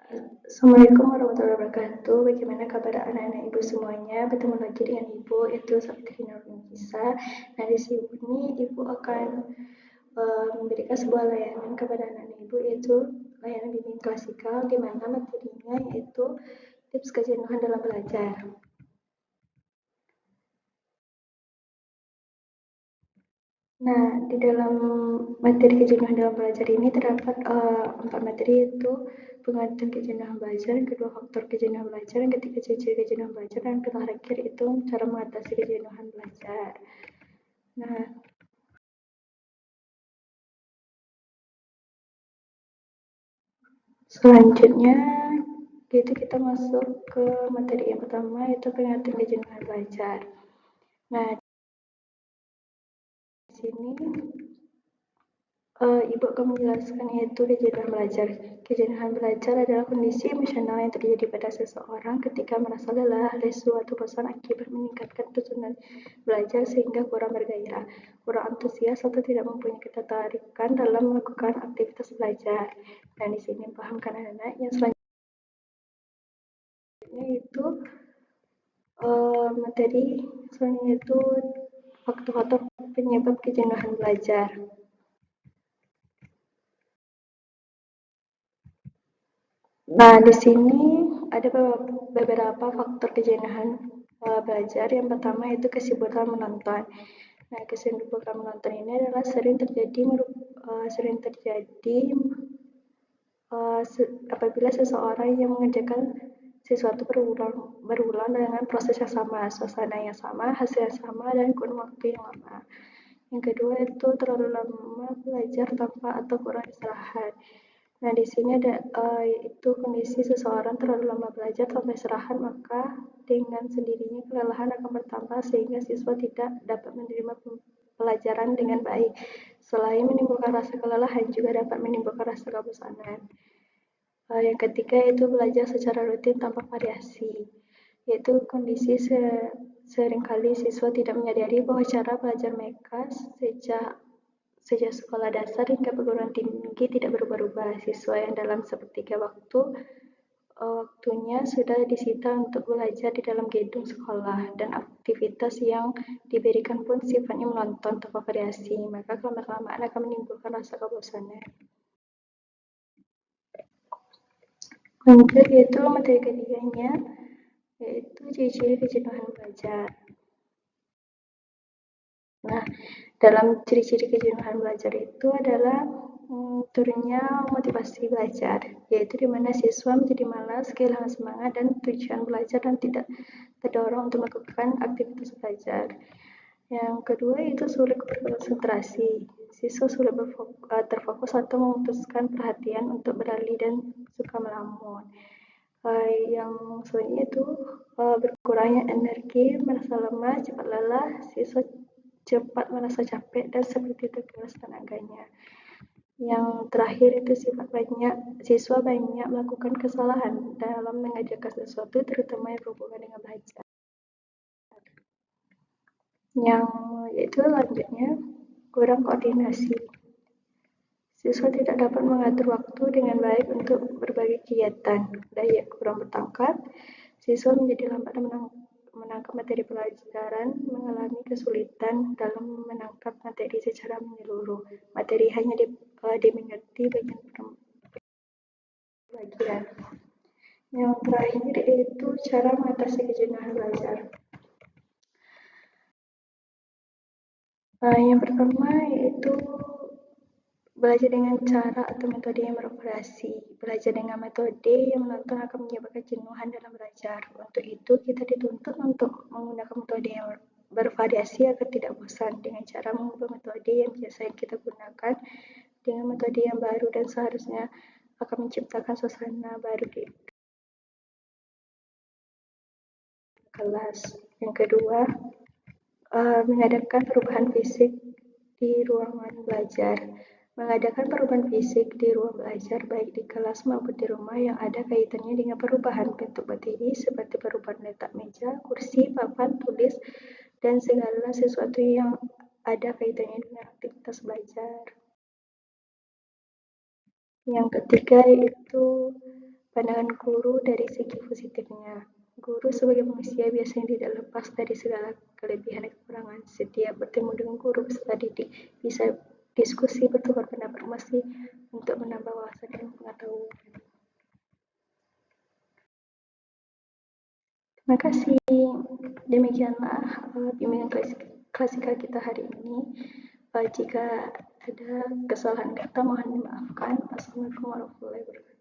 Assalamualaikum warahmatullahi wabarakatuh. Bagaimana kabar anak-anak ibu semuanya? Bertemu lagi dengan ibu, itu Sabti Nurunisa. Nah, di sini ibu akan memberikan sebuah layanan kepada anak-anak ibu, yaitu layanan bimbing klasikal, di mana materinya yaitu tips kejenuhan dalam belajar. Nah, di dalam materi kejenuhan dalam belajar ini terdapat 4 materi, yaitu pengertian kejenuhan belajar, yang kedua faktor kejenuhan belajar, yang ketiga ciri-ciri kejenuhan belajar, dan yang terakhir itu cara mengatasi kejenuhan belajar. Nah, selanjutnya itu kita masuk ke materi yang pertama, yaitu pengertian kejenuhan belajar. Nah, di sini Ibu akan menjelaskan yaitu kejenuhan belajar. Kejenuhan belajar adalah kondisi emosional yang terjadi pada seseorang ketika merasa lelah, lesu, atau bosan akibat meningkatkan tuntutan belajar sehingga kurang bergairah, kurang antusias, atau tidak mempunyai ketertarikan dalam melakukan aktivitas belajar. Dan di sini pahamkan anak-anak. Yang selanjutnya itu materi selanjutnya itu faktor-faktor penyebab kejenuhan belajar. Nah, di sini ada beberapa faktor kejenuhan belajar. Yang pertama itu kesibukan menonton. Nah, kesibukan menonton ini adalah sering terjadi apabila seseorang yang mengerjakan sesuatu berulang dengan proses yang sama, suasana yang sama, hasil yang sama, dan kurun waktu yang lama. Yang kedua itu terlalu lama belajar tanpa atau kurang istirahat. Nah, di sini ada yaitu kondisi seseorang terlalu lama belajar tanpa istirahat, maka dengan sendirinya kelelahan akan bertambah sehingga siswa tidak dapat menerima pelajaran dengan baik. Selain menimbulkan rasa kelelahan, juga dapat menimbulkan rasa kebosanan. Yang ketiga itu belajar secara rutin tanpa variasi, yaitu kondisi seringkali siswa tidak menyadari bahwa cara belajar mereka sejak sekolah dasar hingga perguruan tinggi tidak berubah-ubah. Siswa yang dalam sepertiga waktunya sudah disita untuk belajar di dalam gedung sekolah, dan aktivitas yang diberikan pun sifatnya menonton tanpa variasi, maka lama-kelamaan akan menimbulkan rasa kebosanan. Lanjut yaitu materi ketiganya, yaitu ciri-ciri kejenuhan belajar. Nah, dalam ciri-ciri kejenuhan belajar itu adalah turunnya motivasi belajar, yaitu di mana siswa menjadi malas, kehilangan semangat dan tujuan belajar, dan tidak terdorong untuk melakukan aktivitas belajar. Yang kedua itu sulit berkonsentrasi. Siswa sulit terfokus atau memutuskan perhatian untuk beralih dan suka melamun. Yang selanjutnya itu berkurangnya energi, merasa lemah, cepat lelah, siswa cepat merasa capek dan seperti terkuras tenaganya. Yang terakhir itu siswa banyak melakukan kesalahan dalam mengerjakan sesuatu, terutama yang berhubungan dengan belajar. Yang yaitu lanjutnya kurang koordinasi. Siswa tidak dapat mengatur waktu dengan baik untuk berbagai kegiatan. Daya kurang bertangkat, siswa menjadi lambat menangkap materi pelajaran, mengalami kesulitan dalam menangkap materi secara menyeluruh. Materi hanya dimengerti bagian bagian. Yang terakhir yaitu cara mengatasi kejenuhan belajar. Yang pertama yaitu belajar dengan cara atau metode yang beroperasi. Belajar dengan metode yang menonton akan menyebabkan jenuhan dalam belajar. Untuk itu, kita dituntut untuk menggunakan metode yang bervariasi agar tidak bosan, dengan cara mengubah metode yang biasa kita gunakan dengan metode yang baru, dan seharusnya akan menciptakan suasana baru di kelas. Yang kedua, mengadakan perubahan fisik di ruangan belajar. Mengadakan perubahan fisik di ruang belajar baik di kelas maupun di rumah yang ada kaitannya dengan perubahan bentuk materi seperti perubahan letak meja, kursi, papan tulis, dan segala sesuatu yang ada kaitannya dengan aktivitas belajar. Yang ketiga yaitu Pandangan guru dari segi positifnya. Guru sebagai manusia biasanya tidak lepas dari segala kelebihan dan kekurangan. Setiap bertemu dengan guru peserta didik bisa diskusi, bertukar pendapat masih untuk menambah wawasan dan pengetahuan. Terima kasih. Demikianlah bimbingan klasikal kita hari ini. Jika ada kesalahan kata mohon dimaafkan. Assalamualaikum warahmatullahi wabarakatuh.